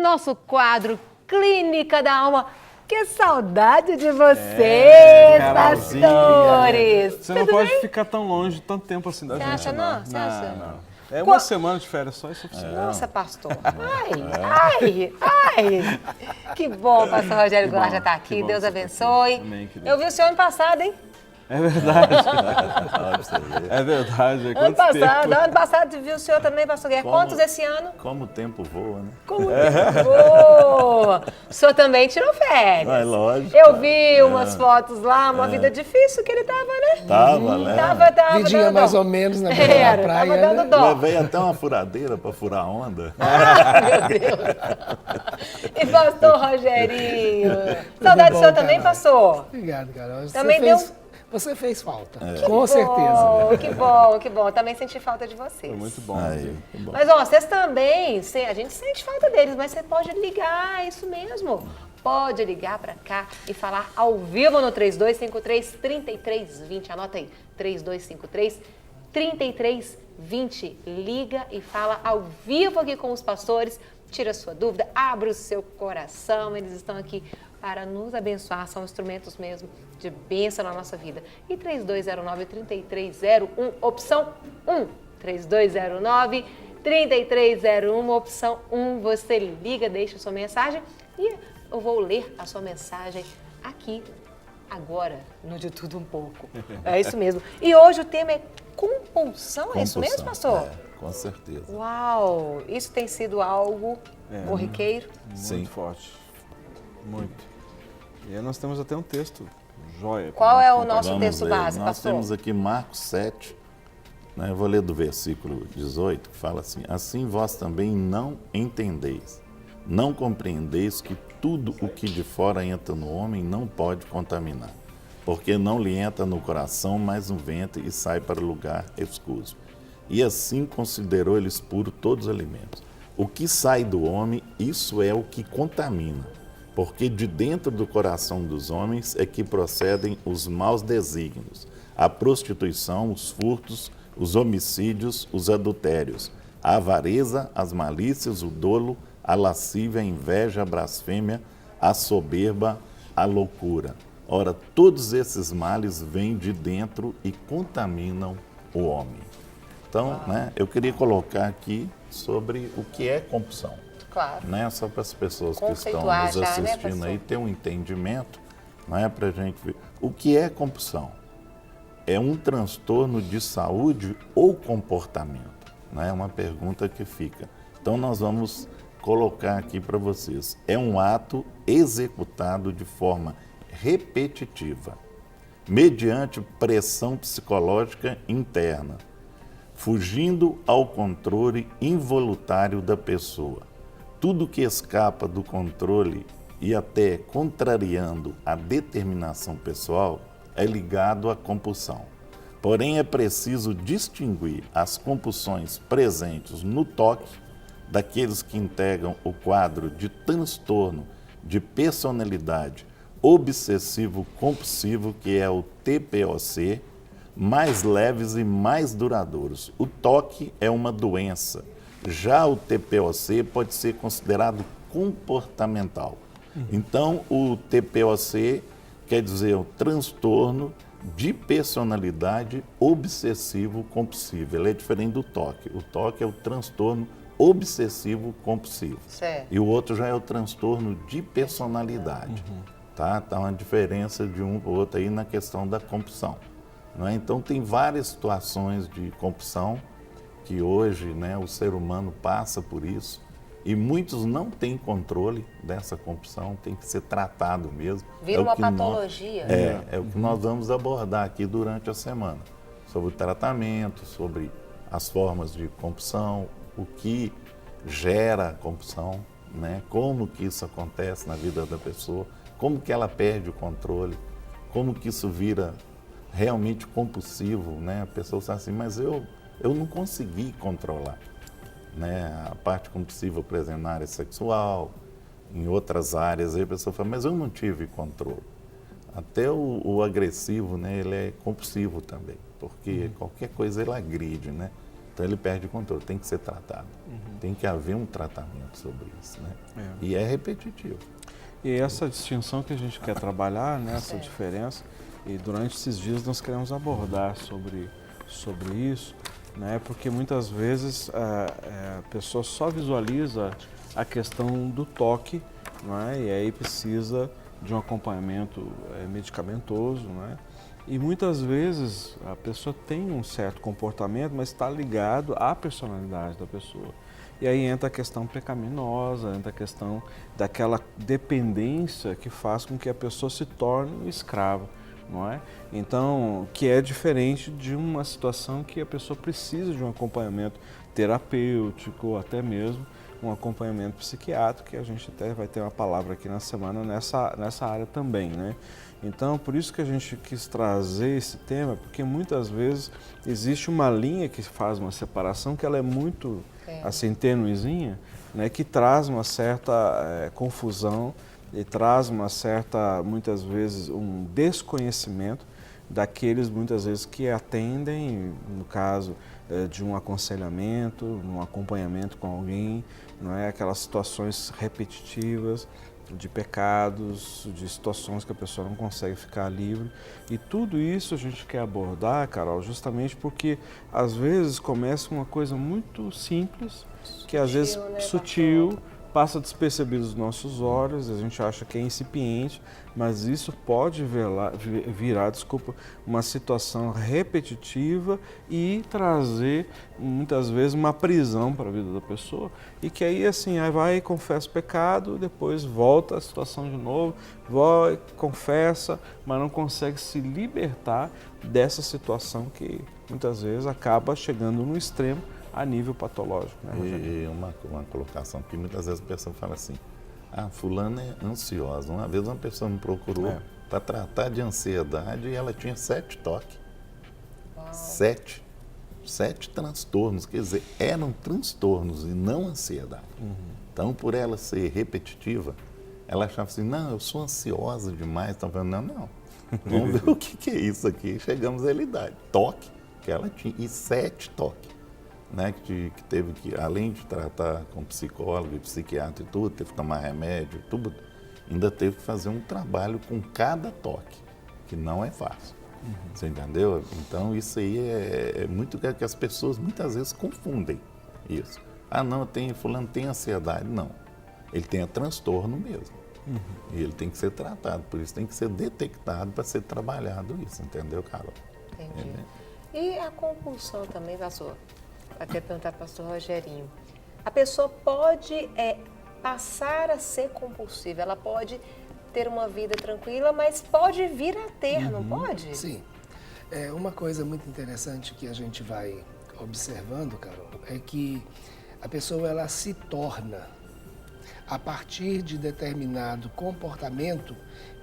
nosso quadro Clínica da Alma. Que saudade de vocês, pastores! Você não pode ficar tão longe tanto tempo assim da gente. Você acha não? Você acha? Não. É uma semana de férias só, isso é possível. Nossa, pastor. Ai. Que bom, pastor Rogério Goulart já está aqui. Deus abençoe. Amém, querido. Eu vi o senhor ano passado, hein? É verdade. É verdade. Ano passado viu o senhor também, pastor Guerra. Quantos esse ano? Como o tempo voa, né? Como o tempo voa. O senhor também tirou férias. É lógico. Eu vi umas fotos lá, uma vida difícil que ele tava, né? Tava, né? Tava Vidinha dando mais dó. ou menos na praia, Tava dando né? dó. Levei até uma furadeira para furar a onda. Meu Deus. E pastor Rogerinho? Saudade do senhor também, pastor? Obrigado, Carol. Também Você fez falta, com certeza. Que bom. Também senti falta de vocês. Foi muito bom. Aí, que bom. Mas, ó, vocês também, a gente sente falta deles, mas você pode ligar, é isso mesmo. Pode ligar pra cá e falar ao vivo no 3253-3320. Anota aí, 3253-3320. Liga e fala ao vivo aqui com os pastores. Tira a sua dúvida, abra o seu coração. Eles estão aqui para nos abençoar, são instrumentos mesmo de bênção na nossa vida. E 3209-3301, opção 1. 3209-3301, opção 1. Você liga, deixa a sua mensagem e eu vou ler a sua mensagem aqui, agora, no De Tudo Um Pouco. É isso mesmo. E hoje o tema é compulsão, é isso mesmo, pastor? É, com certeza. Uau! Isso tem sido algo corriqueiro? Muito forte. Muito. E aí nós temos até um texto joia. Qual é o nosso Vamos texto ver. base, Nós pastor? temos aqui Marcos 7, né? Eu vou ler do versículo 18, que fala assim: assim vós também não entendeis, não compreendeis que tudo o que de fora entra no homem não pode contaminar, porque não lhe entra no coração, mas no ventre e sai para lugar escuso. E assim considerou eles puro todos os alimentos. O que sai do homem, isso é o que contamina. Porque de dentro do coração dos homens é que procedem os maus desígnios, a prostituição, os furtos, os homicídios, os adultérios, a avareza, as malícias, o dolo, a lascívia, a inveja, a blasfêmia, a soberba, a loucura. Ora, todos esses males vêm de dentro e contaminam o homem. Então, eu queria colocar aqui sobre o que é compulsão. Claro. Só para as pessoas que estão Conceituar nos já, né, assistindo pastor? aí ter um entendimento, para a gente ver. O que é compulsão? É um transtorno de saúde ou comportamento? É uma pergunta que fica. Então nós vamos colocar aqui para vocês. É um ato executado de forma repetitiva, mediante pressão psicológica interna, fugindo ao controle involuntário da pessoa. Tudo que escapa do controle e até contrariando a determinação pessoal é ligado à compulsão. Porém, é preciso distinguir as compulsões presentes no toque daqueles que integram o quadro de transtorno de personalidade obsessivo-compulsivo, que é o TPOC, mais leves e mais duradouros. O toque é uma doença. Já o TPOC pode ser considerado comportamental. Então, o TPOC quer dizer o transtorno de personalidade obsessivo-compulsivo. Ele é diferente do toque. O toque é o transtorno obsessivo-compulsivo. Certo. E o outro já é o transtorno de personalidade. Tá uma diferença de um para o outro aí na questão da compulsão. Então, tem várias situações de compulsão que hoje o ser humano passa por isso e muitos não têm controle dessa compulsão, tem que ser tratado mesmo. Vira uma patologia. É o que nós vamos abordar aqui durante a semana, sobre o tratamento, sobre as formas de compulsão, o que gera a compulsão, como que isso acontece na vida da pessoa, como que ela perde o controle, como que isso vira realmente compulsivo, A pessoa fala assim, mas eu não consegui controlar, a parte compulsiva, por exemplo, na área sexual, em outras áreas, aí a pessoa fala, mas eu não tive controle. Até o agressivo, ele é compulsivo também, porque qualquer coisa ele agride, Então ele perde o controle, tem que ser tratado. Tem que haver um tratamento sobre isso, né? E é repetitivo. E essa distinção que a gente quer trabalhar, né, essa diferença, e durante esses dias nós queremos abordar sobre isso, né, porque muitas vezes a pessoa só visualiza a questão do toque, não é? E aí precisa de um acompanhamento medicamentoso, não é? E muitas vezes a pessoa tem um certo comportamento, mas está ligado à personalidade da pessoa. E aí entra a questão pecaminosa, entra a questão daquela dependência que faz com que a pessoa se torne um escravo, não é? Então, que é diferente de uma situação que a pessoa precisa de um acompanhamento terapêutico, ou até mesmo um acompanhamento psiquiátrico, que a gente até vai ter uma palavra aqui na semana nessa área também, né? Então, por isso que a gente quis trazer esse tema, porque muitas vezes existe uma linha que faz uma separação que ela é muito, assim, tênuezinha, né, que traz uma certa confusão e traz uma certa, muitas vezes, um desconhecimento daqueles, muitas vezes, que atendem, no caso de um aconselhamento, um acompanhamento com alguém, não é? Aquelas situações repetitivas, de pecados, de situações que a pessoa não consegue ficar livre. E tudo isso a gente quer abordar, Carol, justamente porque às vezes começa uma coisa muito simples, que às vezes sutil, passa despercebido aos nossos olhos, a gente acha que é incipiente, mas isso pode virar, uma situação repetitiva e trazer, muitas vezes, uma prisão para a vida da pessoa. E que aí, assim, aí vai e confessa o pecado, depois volta a situação de novo, vai, confessa, mas não consegue se libertar dessa situação que, muitas vezes, acaba chegando no extremo, a nível patológico. Né, e uma colocação que muitas vezes a pessoa fala assim, fulana é ansiosa. Uma vez uma pessoa me procurou para tratar de ansiedade e ela tinha 7 toques. 7 transtornos, quer dizer, eram transtornos e não ansiedade. Então, por ela ser repetitiva, ela achava assim, não, eu sou ansiosa demais. Então, não, vamos ver o que é isso aqui. Chegamos à realidade. Toque que ela tinha, e 7 toques. Né, que teve que, além de tratar com psicólogo e psiquiatra e tudo, teve que tomar remédio e tudo, ainda teve que fazer um trabalho com cada toque, que não é fácil. Você entendeu? Então, isso aí é muito que as pessoas muitas vezes confundem isso. Não, fulano tem ansiedade. Não, ele tem transtorno mesmo. E ele tem que ser tratado, por isso tem que ser detectado para ser trabalhado isso, entendeu, Carol? Entendi. E a compulsão também, pastor? Até perguntar para o pastor Rogerinho. A pessoa pode passar a ser compulsiva, ela pode ter uma vida tranquila, mas pode vir a ter, não pode? Sim. Uma coisa muito interessante que a gente vai observando, Carol, é que a pessoa ela se torna, a partir de determinado comportamento,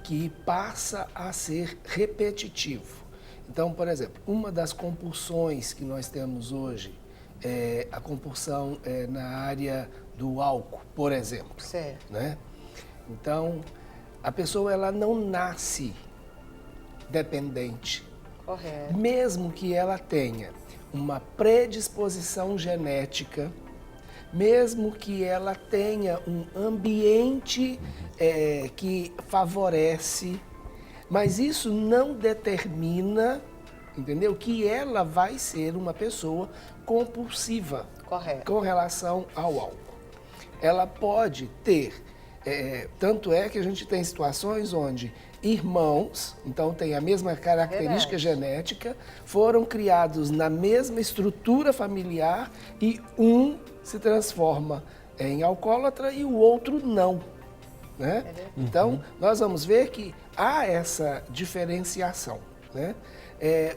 que passa a ser repetitivo. Então, por exemplo, uma das compulsões que nós temos hoje, a compulsão na área do álcool, por exemplo. Certo. Né? Então, a pessoa ela não nasce dependente. Correto. Mesmo que ela tenha uma predisposição genética, mesmo que ela tenha um ambiente que favorece, mas isso não determina, entendeu? Que ela vai ser uma pessoa compulsiva. Correto. Com relação ao álcool. Ela pode ter, tanto é que a gente tem situações onde irmãos, então tem a mesma característica genética, foram criados na mesma estrutura familiar e um se transforma em alcoólatra e o outro não. Né? Então, nós vamos ver que há essa diferenciação. Né?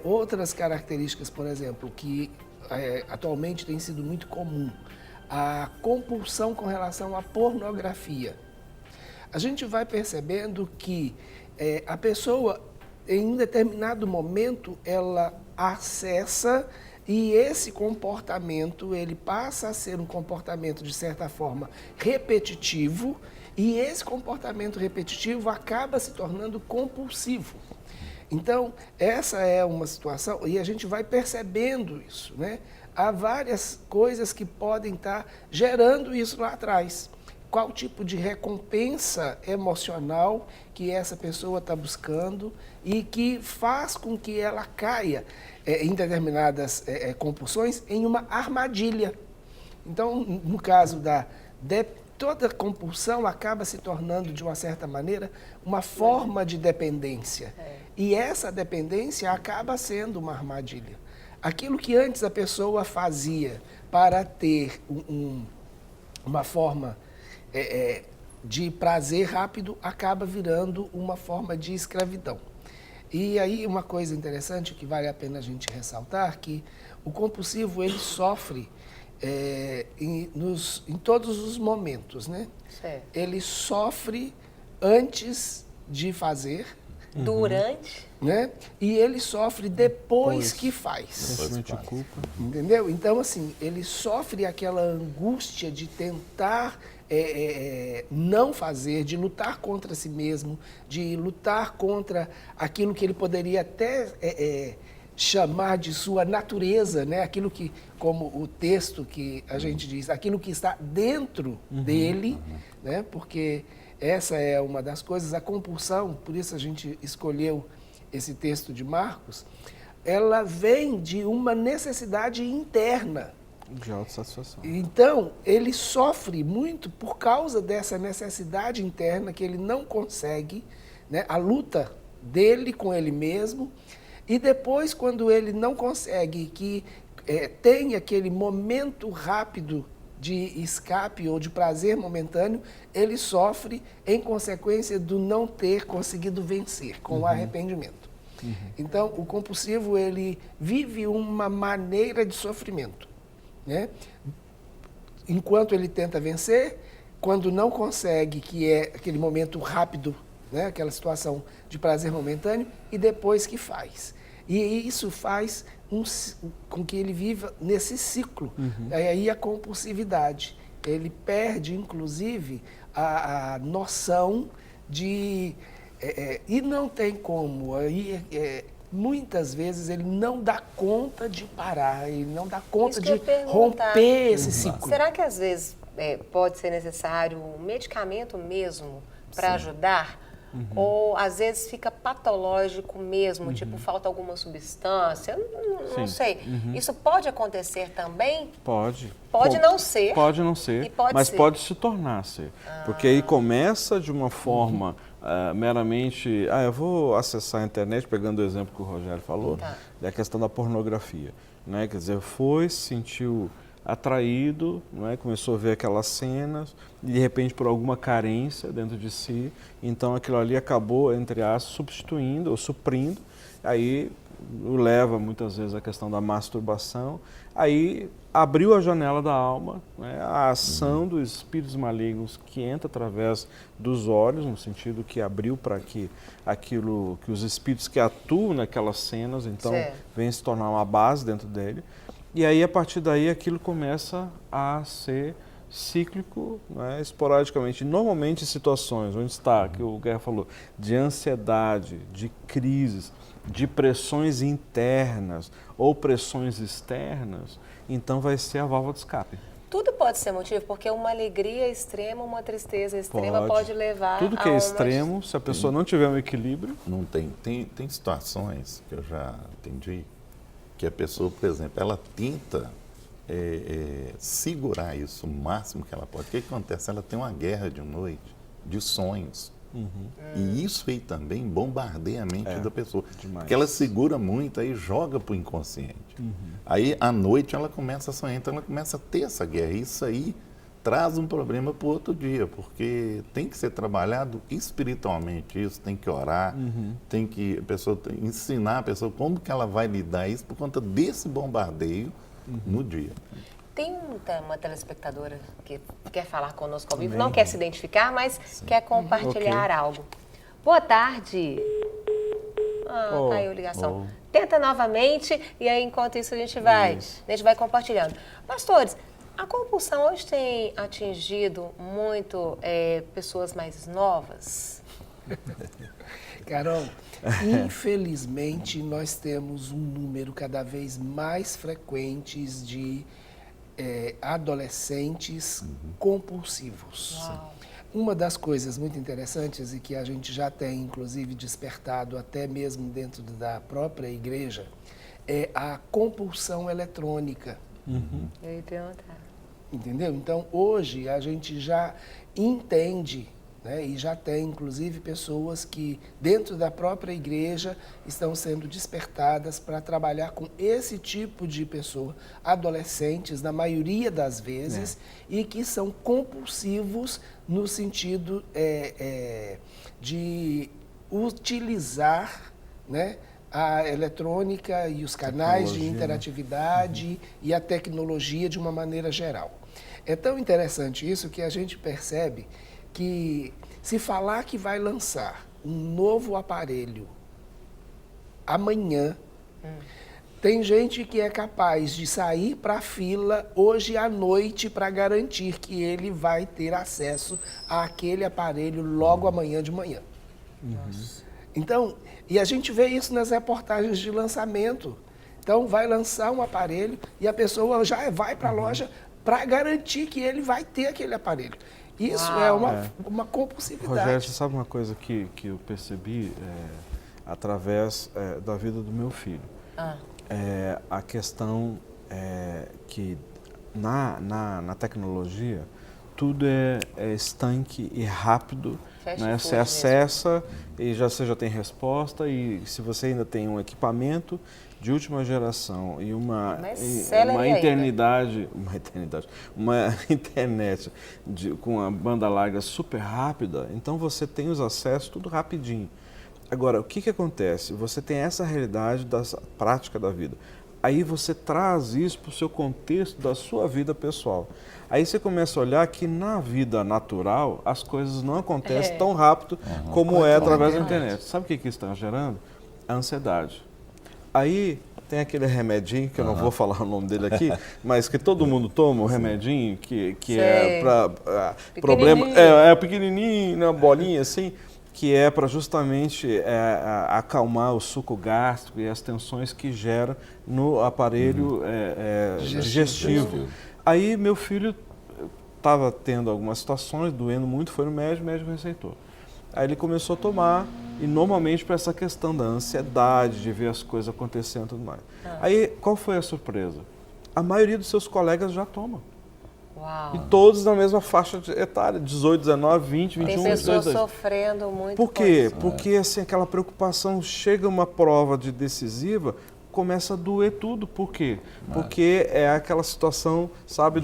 Outras características, por exemplo, que atualmente tem sido muito comum, a compulsão com relação à pornografia. A gente vai percebendo que a pessoa, em um determinado momento, ela acessa e esse comportamento, ele passa a ser um comportamento, de certa forma, repetitivo, e esse comportamento repetitivo acaba se tornando compulsivo. Então, essa é uma situação, e a gente vai percebendo isso, né? há várias coisas que podem estar gerando isso lá atrás. Qual tipo de recompensa emocional que essa pessoa está buscando e que faz com que ela caia em determinadas compulsões em uma armadilha. Então, no caso toda compulsão acaba se tornando, de uma certa maneira, uma forma de dependência. E essa dependência acaba sendo uma armadilha. Aquilo que antes a pessoa fazia para ter uma forma de prazer rápido acaba virando uma forma de escravidão. E aí uma coisa interessante que vale a pena a gente ressaltar, que o compulsivo ele sofre em todos os momentos, né? Certo. Ele sofre antes de fazer, Durante. né? E ele sofre depois que faz. Sentimento de culpa. Entendeu? Então, assim, ele sofre aquela angústia de tentar não fazer, de lutar contra si mesmo, de lutar contra aquilo que ele poderia até chamar de sua natureza, né? Aquilo que, como o texto que a gente diz, aquilo que está dentro dele, né? Porque essa é uma das coisas, a compulsão, por isso a gente escolheu esse texto de Marcos, ela vem de uma necessidade interna. De autossatisfação. Então, ele sofre muito por causa dessa necessidade interna que ele não consegue, né? A luta dele com ele mesmo. E depois, quando ele não consegue que tem aquele momento rápido de escape ou de prazer momentâneo, ele sofre em consequência do não ter conseguido vencer, com o arrependimento. Então, o compulsivo, ele vive uma maneira de sofrimento, né? Enquanto ele tenta vencer, quando não consegue, que é aquele momento rápido, né? Aquela situação de prazer momentâneo, e depois que faz. E isso faz com que ele viva nesse ciclo. Aí a compulsividade. Ele perde, inclusive, a noção de... e não tem como. Aí, muitas vezes ele não dá conta de parar, ele não dá conta de romper esse ciclo. Será que às vezes pode ser necessário um medicamento mesmo para ajudar? Ou às vezes fica patológico mesmo, tipo falta alguma substância? Eu não sei. Isso pode acontecer também? Pode. Pode não ser. Pode não ser, E pode mas ser. pode se tornar ser. Porque aí começa de uma forma meramente... eu vou acessar a internet, pegando o exemplo que o Rogério falou, da questão da pornografia. Né? Quer dizer, se sentiu atraído, não é? Começou a ver aquelas cenas e de repente por alguma carência dentro de si, então aquilo ali acabou, entre aspas, substituindo ou suprindo, aí o leva muitas vezes à questão da masturbação, aí abriu a janela da alma, né? A ação dos espíritos malignos que entra através dos olhos, no sentido que abriu para que aquilo, que os espíritos que atuam naquelas cenas, então vem se tornar uma base dentro dele. E aí, a partir daí, aquilo começa a ser cíclico, né, esporadicamente. Normalmente, em situações onde está, que o Guerra falou, de ansiedade, de crises, de pressões internas ou pressões externas, então vai ser a válvula de escape. Tudo pode ser motivo, porque uma alegria extrema, uma tristeza extrema pode levar tudo que a é extremo, se a pessoa não tiver um equilíbrio... Não tem. Tem situações que eu já entendi, que a pessoa, por exemplo, ela tenta segurar isso o máximo que ela pode. O que acontece? Ela tem uma guerra de noite, de sonhos. E isso aí também bombardeia a mente da pessoa. Demais. Porque ela segura muito, aí joga para o inconsciente. Aí, à noite, ela começa a sonhar, então ela começa a ter essa guerra. Isso aí traz um problema para o outro dia, porque tem que ser trabalhado espiritualmente isso, tem que orar, tem que ensinar a pessoa como que ela vai lidar isso por conta desse bombardeio no dia. Tem uma telespectadora que quer falar conosco ao vivo, não quer se identificar, mas quer compartilhar algo. Boa tarde. Caiu a ligação. Tenta novamente e aí, enquanto isso, a gente vai compartilhando. Pastores, a compulsão hoje tem atingido muito pessoas mais novas? Carol, infelizmente nós temos um número cada vez mais frequente de adolescentes compulsivos. Uau. Uma das coisas muito interessantes e que a gente já tem, inclusive, despertado até mesmo dentro da própria igreja, é a compulsão eletrônica. Eu ia perguntar. Entendeu? Então, hoje, a gente já entende, né, e já tem, inclusive, pessoas que, dentro da própria igreja, estão sendo despertadas para trabalhar com esse tipo de pessoa, adolescentes, na maioria das vezes, e que são compulsivos no sentido de utilizar, né, a eletrônica e os canais de interatividade e a tecnologia de uma maneira geral. É tão interessante isso que a gente percebe que se falar que vai lançar um novo aparelho amanhã, tem gente que é capaz de sair para a fila hoje à noite para garantir que ele vai ter acesso àquele aparelho logo amanhã de manhã. Então, e a gente vê isso nas reportagens de lançamento. Então, vai lançar um aparelho e a pessoa já vai para a loja para garantir que ele vai ter aquele aparelho. Isso é uma compulsividade. Rogério, você sabe uma coisa que eu percebi através da vida do meu filho? A questão que na tecnologia tudo é estanque e rápido. Né? Você acessa e você já tem resposta, e se você ainda tem um equipamento de última geração e uma internet com a banda larga super rápida, então você tem os acessos tudo rapidinho. Agora, o que acontece? Você tem essa realidade da prática da vida. Aí você traz isso para o seu contexto da sua vida pessoal. Aí você começa a olhar que na vida natural as coisas não acontecem tão rápido como é através da internet. Sabe o que isso está gerando? A ansiedade. Aí tem aquele remedinho, que eu não vou falar o nome dele aqui, mas que todo mundo toma, o remedinho, que é para problema... É pequenininho, uma bolinha assim, que é para justamente acalmar o suco gástrico e as tensões que gera no aparelho digestivo. Aí meu filho estava tendo algumas situações, doendo muito, foi no médico, o médico receitou. Aí ele começou a tomar, e normalmente para essa questão da ansiedade, de ver as coisas acontecendo e tudo mais. Aí, qual foi a surpresa? A maioria dos seus colegas já toma. Uau. E todos na mesma faixa etária, 18, 19, 20, 21, Tem pessoas 22. sofrendo muito. Por quê? Porque assim, aquela preocupação, chega uma prova decisiva, começa a doer tudo. Por quê? Porque é aquela situação, sabe,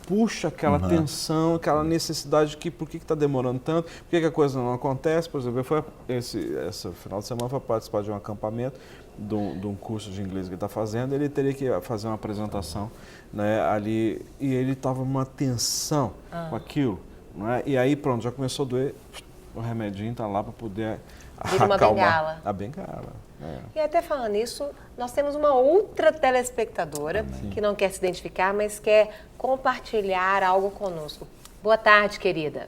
puxa aquela tensão, aquela necessidade de que por que está demorando tanto, por que a coisa não acontece. Por exemplo, esse final de semana foi participar de um acampamento, de um curso de inglês que ele está fazendo. Ele teria que fazer uma apresentação, né, ali, e ele estava numa tensão com aquilo. Né, e aí pronto, já começou a doer, o remedinho está lá para poder acalmar. Bengala. A bengala. E até falando nisso, nós temos uma outra telespectadora que não quer se identificar, mas quer compartilhar algo conosco. Boa tarde, querida.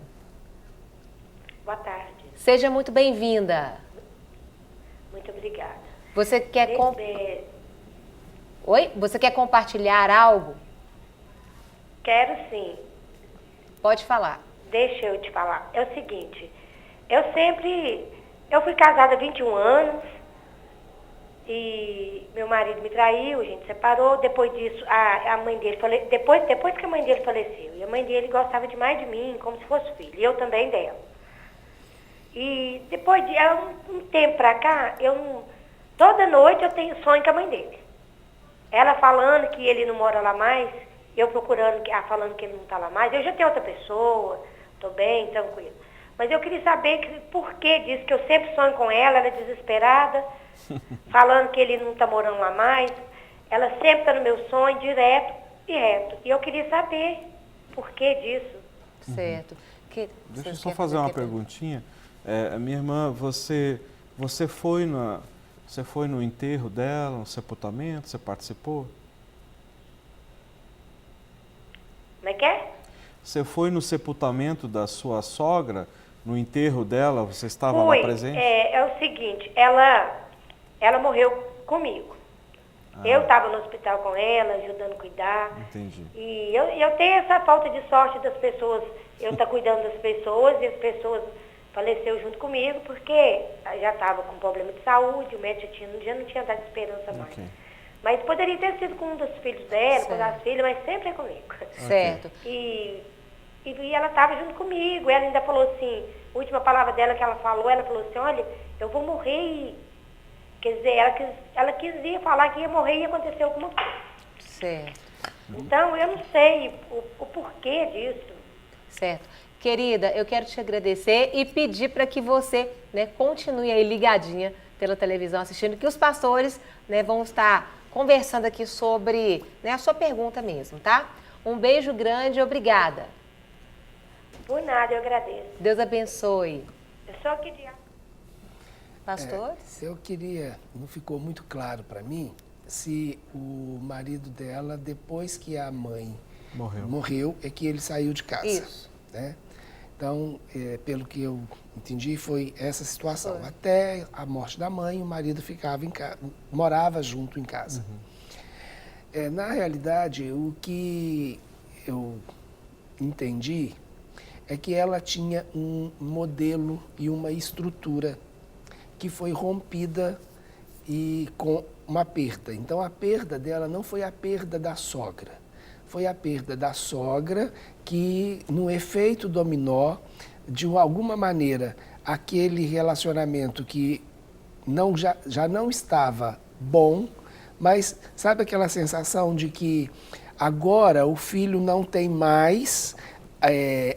Boa tarde. Seja muito bem-vinda. Muito obrigada. Você quer Oi? Você quer compartilhar algo? Quero sim. Pode falar. Deixa eu te falar. É o seguinte, eu fui casada há 21 anos e meu marido me traiu, a gente separou. Depois disso, a mãe dele depois que a mãe dele faleceu, e a mãe dele gostava demais de mim, como se fosse filho, e eu também dela. E depois de um tempo pra cá, toda noite eu tenho sonho com a mãe dele. Ela falando que ele não mora lá mais, eu procurando, falando que ele não está lá mais. Eu já tenho outra pessoa, estou bem, tranquilo. Mas eu queria saber por que disso, que eu sempre sonho com ela é desesperada, falando que ele não está morando lá mais. Ela sempre está no meu sonho, direto e reto. E eu queria saber por que disso. Certo. Deixa eu só fazer uma perguntinha. Minha irmã, você foi no enterro dela, no sepultamento? Você participou? Como é que é? Você foi no sepultamento da sua sogra no enterro dela, você estava lá presente? É o seguinte, ela morreu comigo. Eu estava no hospital com ela, ajudando a cuidar. Entendi. E eu tenho essa falta de sorte das pessoas, eu estar cuidando das pessoas e as pessoas faleceram junto comigo, porque já estava com problema de saúde, o médico já não tinha dado esperança mais. Ok. Mas poderia ter sido com um dos filhos dela, com Certo. as filhas, mas sempre é comigo. Certo. E ela estava junto comigo, ela ainda falou assim, a última palavra dela que ela falou assim, olha, eu vou morrer e... Quer dizer, ela quisia falar que ia morrer e ia acontecer alguma coisa. Certo. Então, eu não sei o porquê disso. Certo. Querida, eu quero te agradecer e pedir para que você, né, continue aí ligadinha pela televisão assistindo, que os pastores, né, vão estar conversando aqui sobre, né, a sua pergunta mesmo, tá? Um beijo grande e obrigada. Por nada, eu agradeço. Deus abençoe. Eu só queria... Pastores? Eu queria, não ficou muito claro para mim, se o marido dela, depois que a mãe morreu, é que ele saiu de casa. Isso. Né? Então, pelo que eu entendi, foi essa situação. Foi. Até a morte da mãe, o marido ficava em casa, morava junto em casa. Na realidade, o que eu entendi é que ela tinha um modelo e uma estrutura que foi rompida e com uma perda. Então, a perda dela não foi a perda da sogra. Foi a perda da sogra que, no efeito dominó, de alguma maneira, aquele relacionamento que já não estava bom, mas sabe aquela sensação de que agora o filho não tem mais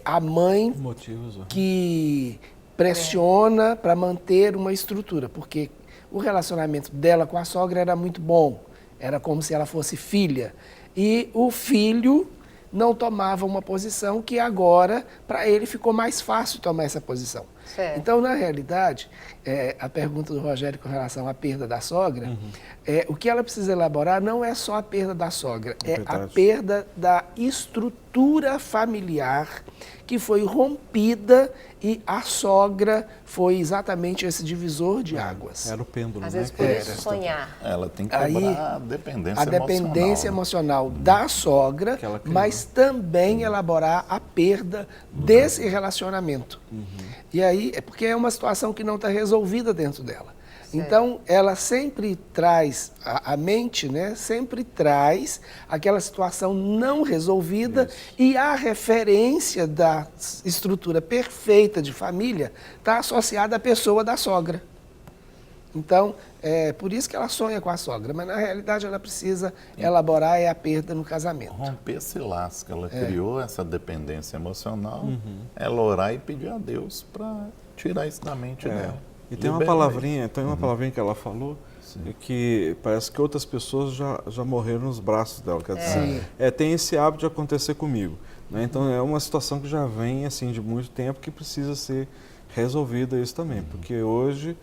a mãe Motivos. que pressiona para manter uma estrutura, porque o relacionamento dela com a sogra era muito bom, era como se ela fosse filha. E o filho não tomava uma posição que agora, para ele, ficou mais fácil tomar essa posição. Certo. Então, na realidade, a pergunta do Rogério com relação à perda da sogra, o que ela precisa elaborar não é só a perda da sogra, é a Verdade. perda da estrutura familiar que foi rompida e a sogra foi exatamente esse divisor de águas. Era o pêndulo, Às né? vezes por isso sonhar. Ela tem que Aí, cobrar a dependência A dependência emocional. emocional da sogra, Que ela criou. mas também elaborar a perda desse relacionamento. E aí, é porque é uma situação que não está resolvida dentro dela. Então, ela sempre traz, a mente, né, sempre traz aquela situação não resolvida e a referência da estrutura perfeita de família está associada à pessoa da sogra. Então, é por isso que ela sonha com a sogra, mas na realidade ela precisa elaborar a perda no casamento. Romper esse laço que ela criou, essa dependência emocional, ela orar e pedir a Deus para tirar isso da mente dela. E tem uma palavrinha que ela falou, que parece que outras pessoas já morreram nos braços dela. Quer dizer, tem esse hábito de acontecer comigo. Né? Então é uma situação que já vem assim de muito tempo que precisa ser resolvida isso também. Porque hoje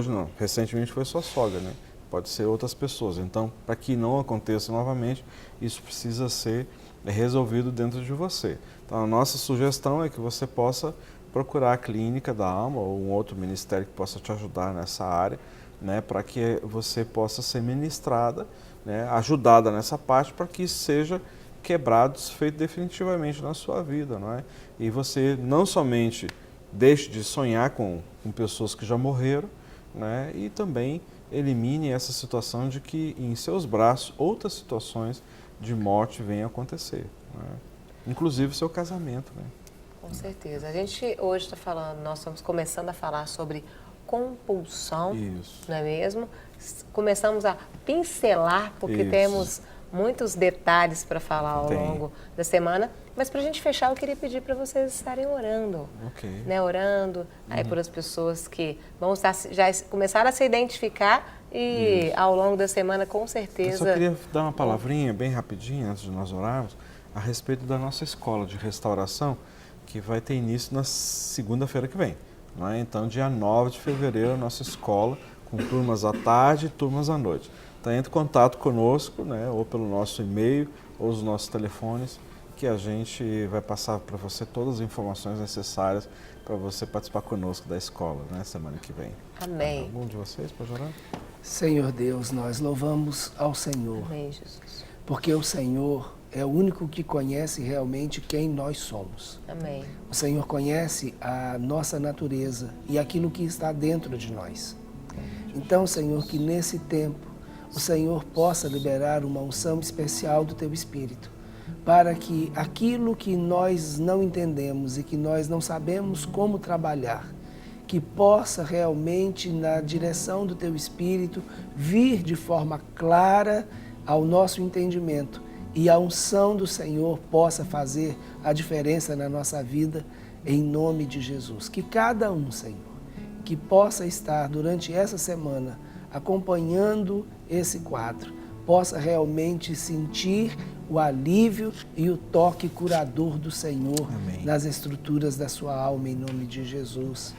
não, recentemente foi sua sogra, né? Pode ser outras pessoas. Então, para que não aconteça novamente, isso precisa ser resolvido dentro de você. Então, a nossa sugestão é que você possa procurar a clínica da alma ou um outro ministério que possa te ajudar nessa área, né, para que você possa ser ministrada, né, ajudada nessa parte, para que isso seja quebrado, desfeito definitivamente na sua vida, não é? E você não somente deixe de sonhar com pessoas que já morreram, né, e também elimine essa situação de que em seus braços outras situações de morte venham a acontecer, né? Inclusive o seu casamento, né? Com certeza. A gente hoje está falando, nós estamos começando a falar sobre compulsão, Isso. não é mesmo? Começamos a pincelar, porque Isso. temos muitos detalhes para falar ao Tem. longo da semana. Mas para a gente fechar, eu queria pedir para vocês estarem orando. Ok. Né, orando aí por as pessoas que vão estar, já começaram a se identificar e ao longo da semana, com Eu certeza... só queria dar uma palavrinha bem rapidinho, antes de nós orarmos, a respeito da nossa escola de restauração, que vai ter início na segunda-feira que vem. Não é? Então, dia 9 de fevereiro, a nossa escola, com turmas à tarde e turmas à noite. Então, entre em contato conosco, né, ou pelo nosso e-mail, ou os nossos telefones, que a gente vai passar para você todas as informações necessárias para você participar conosco da escola, né, semana que vem. Amém. Algum de vocês pode orar? Senhor Deus, nós louvamos ao Senhor, Amém, Jesus. porque o Senhor é o único que conhece realmente quem nós somos. Amém. O Senhor conhece a nossa natureza e aquilo que está dentro de nós. Então, Senhor, que nesse tempo o Senhor possa liberar uma unção especial do Teu Espírito, para que aquilo que nós não entendemos e que nós não sabemos como trabalhar, que possa realmente, na direção do Teu Espírito, vir de forma clara ao nosso entendimento e a unção do Senhor possa fazer a diferença na nossa vida, em nome de Jesus. Que cada um, Senhor, que possa estar durante essa semana acompanhando esse quadro, possa realmente sentir o alívio e o toque curador do Senhor Amém. nas estruturas da sua alma, em nome de Jesus.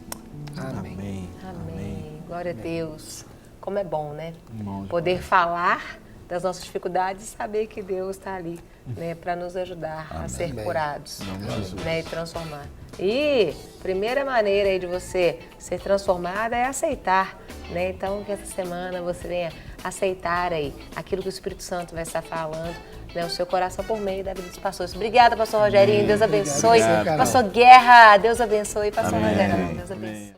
Amém. Amém. Amém. Glória a Deus. Como é bom, né? Bom Poder falar das nossas dificuldades e saber que Deus está ali, né, para nos ajudar a ser Amém. curados, Em nome de Jesus. né, e transformar. E primeira maneira aí de você ser transformada é aceitar, né? Então que essa semana você venha aceitar aí aquilo que o Espírito Santo vai estar falando, né, o seu coração por meio da vida dos pastores. Obrigada, pastor Rogerinho, Deus abençoe. Obrigado, Carol. Pastor Guerra, Deus abençoe. Pastor Amém. Rogerinho, Deus Amém. abençoe.